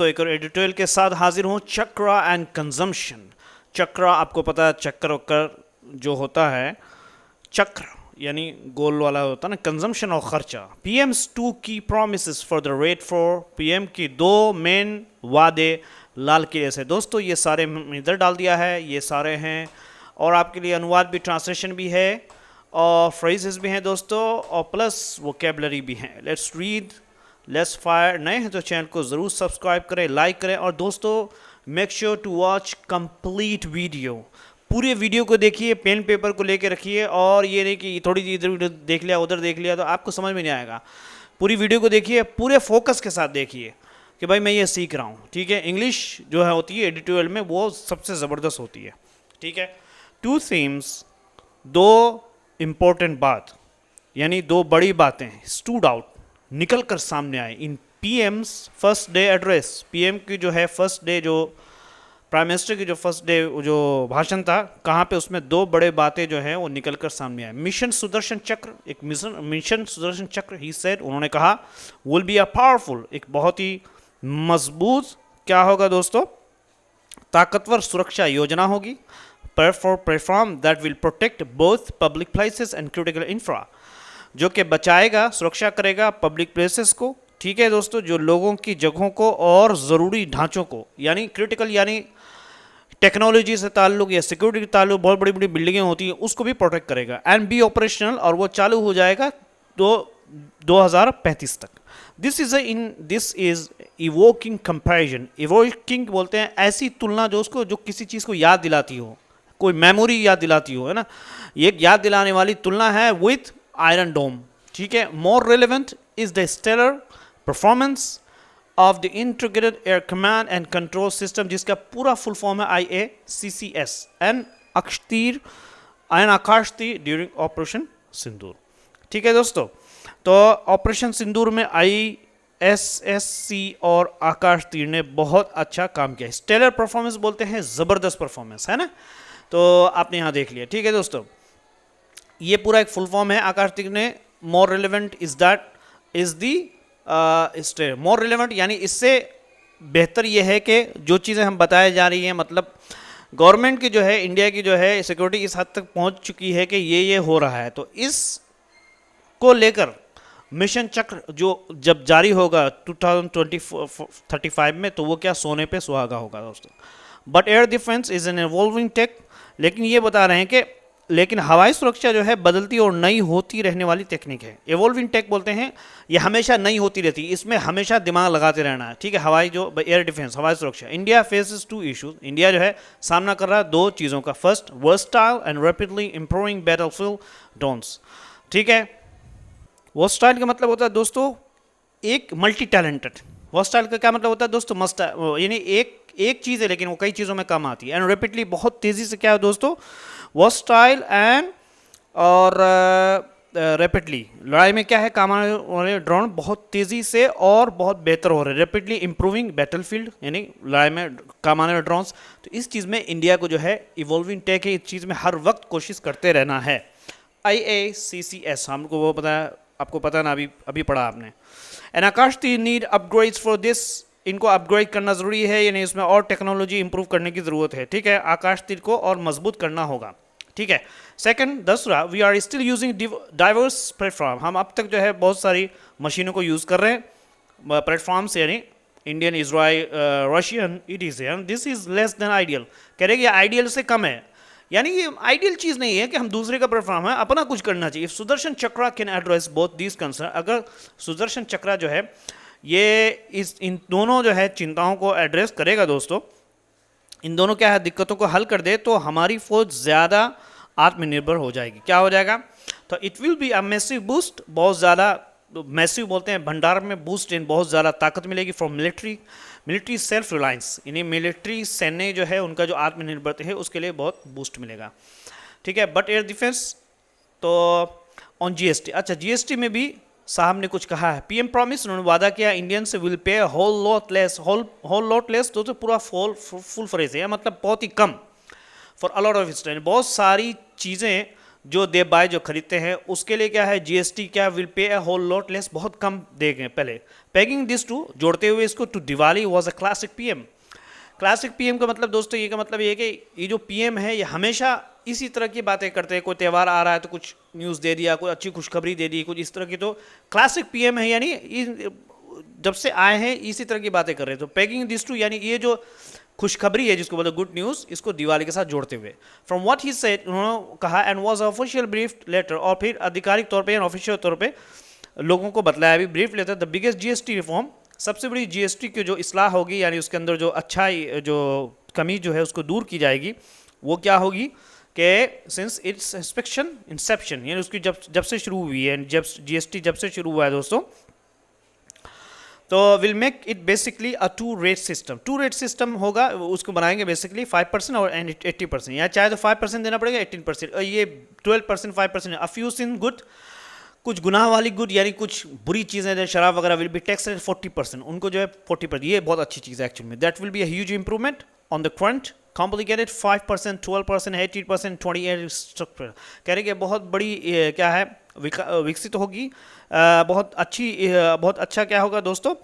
तो एक और एडिटोरियल के साथ हाजिर हूँ, चक्र एंड कंजम्पशन। चक्र आपको पता है, चक्कर वक्कर जो होता है, चक्र यानी गोल वाला होता है ना, कंजम्पशन और खर्चा। पीएम्स टू की promise for the rate for, PM की दो मेन वादे लाल किले से। दोस्तों ये सारे इधर डाल दिया है, ये सारे हैं, और आपके लिए अनुवाद भी, ट्रांसलेशन भी है, और फ्रेजेस भी हैं दोस्तों, और प्लस वोकेबलरी भी हैं। Let's read, let's fire. नए हैं तो चैनल को ज़रूर सब्सक्राइब करें, लाइक करें, और दोस्तों make sure to watch complete video. पूरे वीडियो को देखिए, पेन पेपर को लेके रखिए, और ये नहीं कि थोड़ी सी इधर देख लिया उधर देख लिया तो आपको समझ में नहीं आएगा। पूरी वीडियो को देखिए, पूरे फोकस के साथ देखिए कि भाई मैं ये सीख रहा हूँ। ठीक है, इंग्लिश जो है होती है एडिटोरियल में वो सबसे ज़बरदस्त होती है। ठीक है, टू थीम्स, दो इम्पोर्टेंट बात यानी दो बड़ी बातें स्टूड आउट, निकल कर सामने आए in PM's first day address. PM की जो है फर्स्ट डे, जो प्राइम मिनिस्टर की जो फर्स्ट डे जो भाषण था, कहाँ पे उसमें दो बड़े बातें जो हैं वो निकल कर सामने आए। मिशन सुदर्शन चक्र, एक मिशन सुदर्शन चक्र ही सेड, उन्होंने कहा विल बी अ पावरफुल, एक बहुत ही मजबूत क्या होगा दोस्तों, ताकतवर सुरक्षा योजना होगी। Platform that will protect both public places and critical infra, जो कि बचाएगा, सुरक्षा करेगा पब्लिक प्लेसेस को। ठीक है दोस्तों, जो लोगों की जगहों को और ज़रूरी ढांचों को, यानी क्रिटिकल यानी टेक्नोलॉजी से ताल्लुक या सिक्योरिटी के ताल्लुक, बहुत बड़ी बड़ी बिल्डिंगें होती हैं उसको भी प्रोटेक्ट करेगा। एंड बी ऑपरेशनल, और वो चालू हो जाएगा तो 2035 तक। This is evoking comparison. Evoking बोलते हैं ऐसी तुलना जो उसको, जो किसी चीज़ को याद दिलाती हो, कोई मेमोरी याद दिलाती हो, है ना, ये एक याद दिलाने वाली तुलना है विथ आयरन डोम। ठीक है, more relevant is the stellar performance of the integrated air command and control system, जिसका पूरा फुल फॉर्म है IACCS, and Akash Teer during operation सिंदूर। ठीक है दोस्तों, तो ऑपरेशन सिंदूर में ISSC और आकाश तीर ने बहुत अच्छा काम किया। स्टेलर परफॉर्मेंस बोलते हैं ज़बरदस्त परफॉर्मेंस, है ना, तो आपने यहाँ देख लिया। ठीक है दोस्तों, ये पूरा एक फुल फॉर्म है आकाश तीर ने। More relevant is that is the stellar, more relevant यानी इससे बेहतर ये है कि जो चीज़ें हम बताए जा रही हैं, मतलब गवर्नमेंट की जो है, इंडिया की जो है सिक्योरिटी इस हद तक पहुंच चुकी है कि ये हो रहा है, तो इस को लेकर मिशन चक्र जो जब जारी होगा 2035 में, तो वो क्या सोने पे सुहागा होगा दोस्तों। But air defence is an evolving tech, लेकिन ये बता रहे हैं कि लेकिन हवाई सुरक्षा जो है बदलती और नई होती रहने वाली टेक्निक है। इवॉल्विंग टेक बोलते हैं ये हमेशा नई होती रहती है, इसमें हमेशा दिमाग लगाते रहना है। ठीक है, हवाई जो एयर डिफेंस, हवाई सुरक्षा। India faces two issues, India जो है सामना कर रहा है दो चीज़ों का। First, versatile and rapidly improving battlefield drones. ठीक है, वर्सटाइल का मतलब होता है दोस्तों एक मल्टी टैलेंटेड। वर्सटाइल का क्या मतलब होता है दोस्तों, मस्ट यानी एक चीज़ है लेकिन वो कई चीज़ों में काम आती है। एंड रैपिडली, बहुत तेज़ी से क्या है दोस्तों, वर्सटाइल एंड और रैपिडली, लड़ाई में क्या है काम आने वाले ड्रोन बहुत तेज़ी से और बहुत बेहतर हो रहे हैं। रैपिडली इंप्रूविंग बैटलफील्ड यानी लड़ाई में काम आने वाले ड्रोन्स। तो इस चीज़ में इंडिया को जो है इवॉल्विंग टेक है, इस चीज़ में हर वक्त कोशिश करते रहना है। IACCS हमको वो पता है, आपको पता है ना, अभी पढ़ा आपने। एंड आकाश तीर नीड अपग्रेड्स फॉर दिस, इनको अपग्रेड करना ज़रूरी है, यानी इसमें और टेक्नोलॉजी इंप्रूव करने की ज़रूरत है। ठीक है, आकाश तीर को और मजबूत करना होगा। ठीक है, सेकंड, दूसरा, we are still using diverse platform, हम अब तक जो है बहुत सारी मशीनों को यूज़ कर रहे हैं प्लेटफॉर्म से, यानी Indian, Israel, Russian, ETC। This is less than ideal, कह रहे कि आइडियल से कम है, यानी ये आइडियल चीज़ नहीं है कि हम दूसरे का प्लेटफॉर्म है, अपना कुछ करना चाहिए। Sudarshan Chakra can address both these concern, अगर सुदर्शन चक्रा जो है ये इन दोनों जो है चिंताओं को एड्रेस करेगा दोस्तों, इन दोनों क्या है दिक्कतों को हल कर दे, तो हमारी फौज ज़्यादा आत्मनिर्भर हो जाएगी। क्या हो जाएगा, तो it will be a massive boost, बहुत ज़्यादा, मैसिव बोलते हैं भंडार में, बूस्ट इन बहुत ज़्यादा ताकत मिलेगी फ्रॉम मिलिट्री सेल्फ रिलायंस, यानी मिलिट्री सैन्य जो है उनका जो आत्मनिर्भरता है उसके लिए बहुत बूस्ट मिलेगा। ठीक है, बट एयर डिफेंस, तो ऑन GST, अच्छा GST में भी साहब ने कुछ कहा है। PM प्रॉमिस, उन्होंने वादा किया इंडियन से will pay whole lot less, तो पूरा फुल फ्रेज है, मतलब बहुत ही कम, फॉर अलॉट ऑफ स्टैंड, बहुत सारी चीज़ें जो दे बाय जो खरीदते हैं उसके लिए क्या है जीएसटी क्या will pay a whole lot less, बहुत कम देंगे पहले। पैगिंग दिस टू, जोड़ते हुए इसको to Diwali was a classic PM. Classic PM का मतलब दोस्तों ये का मतलब ये है कि ये जो पीएम है ये हमेशा इसी तरह की बातें करते हैं। कोई त्यौहार आ रहा है तो कुछ न्यूज़ दे दिया, कोई अच्छी खुशखबरी दे दी, कुछ इस तरह की। तो क्लासिक पीएम है, यानी जब से आए हैं इसी तरह की बातें कर रहे हैं। तो पैगिंग दिस टू यानी ये जो खुशखबरी है जिसको बोलते गुड न्यूज़, इसको दिवाली के साथ जोड़ते हुए। फ्रॉम व्हाट ही सेड, उन्होंने कहा and was official brief letter, और फिर आधिकारिक तौर पे ऑफिशियल तौर पे लोगों को बतलाया भी brief letter, the biggest GST reform, सबसे बड़ी जीएसटी की जो इस्लाह होगी, यानी उसके अंदर जो अच्छाई जो कमी जो है उसको दूर की जाएगी, वो क्या होगी कि सिंस इट्स इंसेप्शन, यानी उसकी जब से शुरू हुई है, जब जीएसटी जब से शुरू हुआ है दोस्तों, तो will make it basically a two rate system. Two rate system होगा, उसको बनाएंगे बेसिकली 5% और 80%, या चाहे तो 5% देना पड़ेगा, 18%, और ये 12% 5%। अ फ्यू सिन गुड, कुछ गुनाह वाली गुड यानी कुछ बुरी चीज़ें जैसे शराब वगैरह विल बी टैक्स एट 40%, उनको जो है 40%। ये बहुत अच्छी चीज़ है एक्चुअली में। That will be a huge improvement on the current complicated 5%, 12%, 18%, 28 structure. कह रहे कि बहुत बड़ी क्या है विकसित होगी, बहुत अच्छा क्या होगा दोस्तों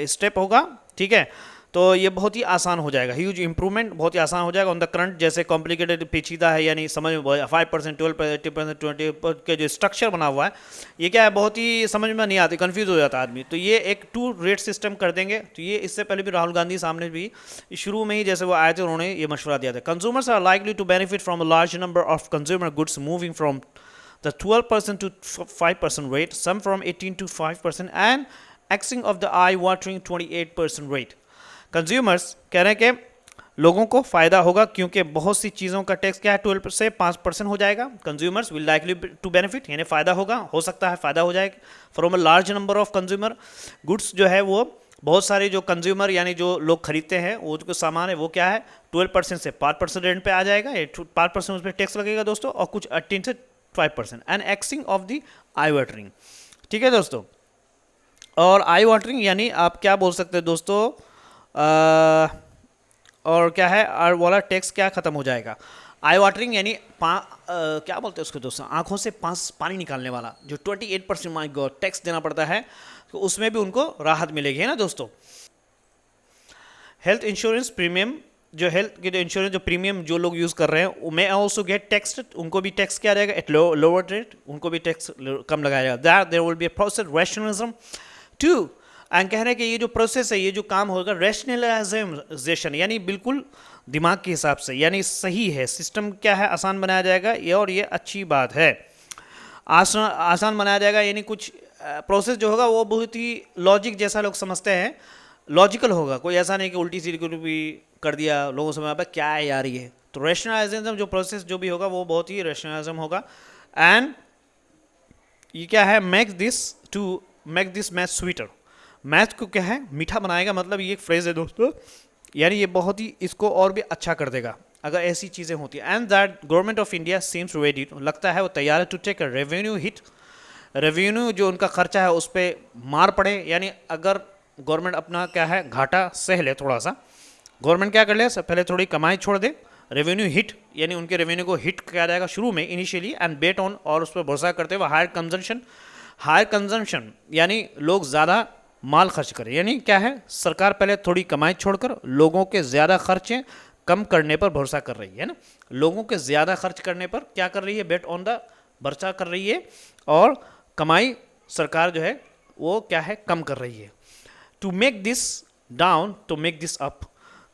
स्टेप होगा, ठीक है। तो ये बहुत ही आसान हो जाएगा, ह्यूज इंप्रूवमेंट, बहुत ही आसान हो जाएगा ऑन द करंट जैसे कॉम्प्लिकेटेड पेचीदा है, यानी समझ में 5%, 12%, 80%, 20% के जो स्ट्रक्चर बना हुआ है, ये क्या है बहुत ही समझ में नहीं आती, कंफ्यूज हो जाता है आदमी। तो ये एक टू रेट सिस्टम कर देंगे। तो ये इससे पहले भी राहुल गांधी सामने भी शुरू में ही जैसे वो आए थे उन्होंने ये मशवरा दिया था। Consumers are likely to benefit from a large number of consumer goods moving from the 12% to 5% rate, some from 18 to 5%, and axing of the eye-watering 28% rate. Consumers कह रहे हैं कि लोगों को फ़ायदा होगा क्योंकि बहुत सी चीज़ों का टैक्स क्या है 12 से 5% हो जाएगा। Consumers will likely to benefit, यानी फ़ायदा होगा, हो सकता है फ़ायदा हो जाएगा from a large number of consumer goods, जो है वो बहुत सारे जो कंज्यूमर यानी जो लोग खरीदते हैं वो जो सामान है वो क्या है 12% से 5% रेंट पे आ जाएगा, 5% उस पर टैक्स लगेगा दोस्तों, और कुछ 18 से 5%, and axing of the eye watering. ठीक है दोस्तों, और आई वाटरिंग यानी आप क्या बोल सकते हैं दोस्तों, और क्या है और वाला टैक्स क्या खत्म हो जाएगा। आई वाटरिंग यानी क्या बोलते हैं उसको दोस्तों, आंखों से पानी निकालने वाला, जो 28% माई गॉड टैक्स देना पड़ता है, तो उसमें भी उनको राहत मिलेगी, है ना दोस्तों। हेल्थ इंश्योरेंस प्रीमियम, जो हेल्थ के जो इंश्योरेंस जो प्रीमियम जो लोग यूज़ कर रहे हैं मे ऑल्सो गेट टैक्स, उनको भी टैक्स क्या रहेगा एट लोअर रेट, उनको भी टैक्स कम लगाया जाएगा। That there will be a process rationalism to, and कह रहे हैं कि ये जो प्रोसेस है, ये जो काम होगा रैशनलाइजेशन, यानी बिल्कुल दिमाग के हिसाब से, यानी सही है सिस्टम, क्या है आसान बनाया जाएगा, ये और ये अच्छी बात है। आसान बनाया जाएगा यानी कुछ प्रोसेस जो होगा वो बहुत ही लॉजिक जैसा लोग समझते हैं, लॉजिकल होगा, कोई ऐसा नहीं कि उल्टी सीधी कुछ भी कर दिया लोगों समझ में क्या है यार ये। तो रैशनलाइजेशन जो प्रोसेस जो भी होगा वो बहुत ही रैशनलाइजेशन होगा। एंड ये क्या है make this math sweeter, math को क्या है मीठा बनाएगा, मतलब ये एक फ्रेज है दोस्तों, यानी ये बहुत ही इसको और भी अच्छा कर देगा अगर ऐसी चीज़ें होती हैं। And that government of India seems ready, लगता है वो तैयार है to take a revenue hit, revenue जो उनका खर्चा है उस पर मार पड़े, यानी अगर गवर्नमेंट अपना क्या है घाटा सह ले, थोड़ा सा गवर्नमेंट क्या कर ले पहले थोड़ी कमाई छोड़ दे, रेवेन्यू हिट यानी उनके रेवेन्यू को हिट किया जाएगा शुरू में इनिशियली, एंड बेट ऑन, और उस पर भरोसा करते हुए हायर कंजम्पशन यानी लोग ज़्यादा माल खर्च करें, यानी क्या है सरकार पहले थोड़ी कमाई छोड़कर लोगों के ज़्यादा खर्चे कम करने पर भरोसा कर रही है ना, लोगों के ज़्यादा खर्च करने पर क्या कर रही है बेट ऑन द भरोसा कर रही है, और कमाई सरकार जो है वो क्या है कम कर रही है। To make this down to make this up,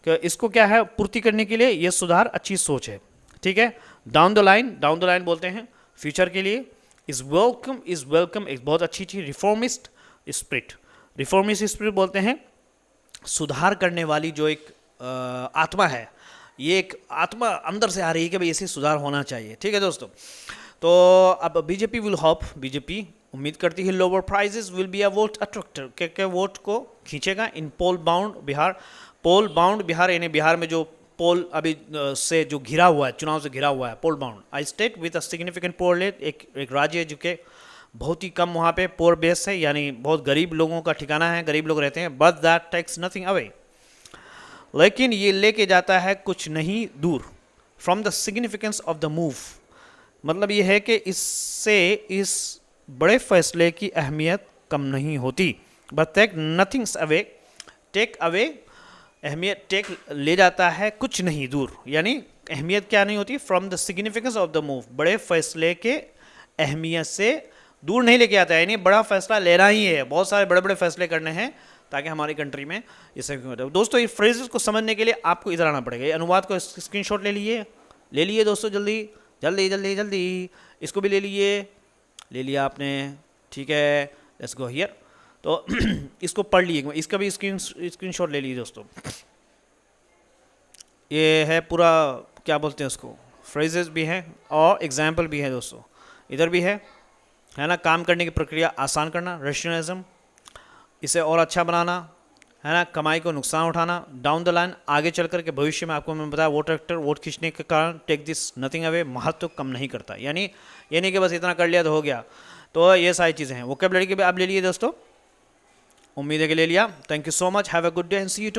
इसको क्या है पूर्ति करने के लिए ये सुधार अच्छी सोच है, ठीक है। डाउन द लाइन बोलते हैं फ्यूचर के लिए, इज वेलकम एक बहुत अच्छी चीज़। रिफॉर्मिस्ट स्पिरिट बोलते हैं सुधार करने वाली जो एक आत्मा है, ये एक आत्मा अंदर से आ रही है कि भाई ऐसे सुधार होना चाहिए, ठीक है दोस्तों। तो अब बीजेपी उम्मीद करती है lower prices will be a vote attractor, क्या वोट को खींचेगा इन पोल बाउंड बिहार यानी बिहार में जो पोल अभी से जो घिरा हुआ है, चुनाव से घिरा हुआ है, pole bound eye state with a significant poor rate, एक राज्य है जो कि बहुत ही कम वहाँ पे पोर बेस है, यानी बहुत गरीब लोगों का ठिकाना है, गरीब लोग रहते हैं, but that takes nothing away, लेकिन ये लेके जाता है कुछ नहीं दूर from the significance of the move, मतलब ये है कि इससे इस बड़े फैसले की अहमियत कम नहीं होती। But take nothings away, take away अहमियत, टेक ले जाता है कुछ नहीं दूर, यानी अहमियत क्या नहीं होती, from the significance of the move, बड़े फैसले के अहमियत से दूर नहीं लेके आता है। यानी बड़ा फैसला लेना ही है, बहुत सारे बड़े बड़े फैसले करने हैं ताकि हमारी कंट्री में ये सब होता है। दोस्तों ये फ्रेजेस को समझने के लिए आपको इधर आना पड़ेगा। ये अनुवाद को स्क्रीनशॉट ले लिए दोस्तों, जल्दी जल्दी जल्दी जल्दी, इसको भी ले लिया आपने, ठीक है, लेट्स गो हियर। तो इसको पढ़ लिए, इसका भी स्क्रीनशॉट ले लीजिए दोस्तों। ये है पूरा, क्या बोलते हैं उसको, फ्रेजेस भी हैं और एग्जाम्पल भी है दोस्तों, इधर भी है ना। काम करने की प्रक्रिया आसान करना, रेशनलिज्म, इसे और अच्छा बनाना, है ना। कमाई को नुकसान उठाना, डाउन द लाइन, आगे चल कर के भविष्य में, आपको मैं बताया वोट एक्टर वोट खींचने के कारण, टेक दिस नथिंग अवे, महत्व कम नहीं करता। यानी ये नहीं कि बस इतना कर लिया तो हो गया। तो ये सारी चीज़ें हैं। वोकैबुलरी के भी आप ले लिए दोस्तों, उम्मीद है कि ले लिया। Thank you so much, have a good day and see you tomorrow.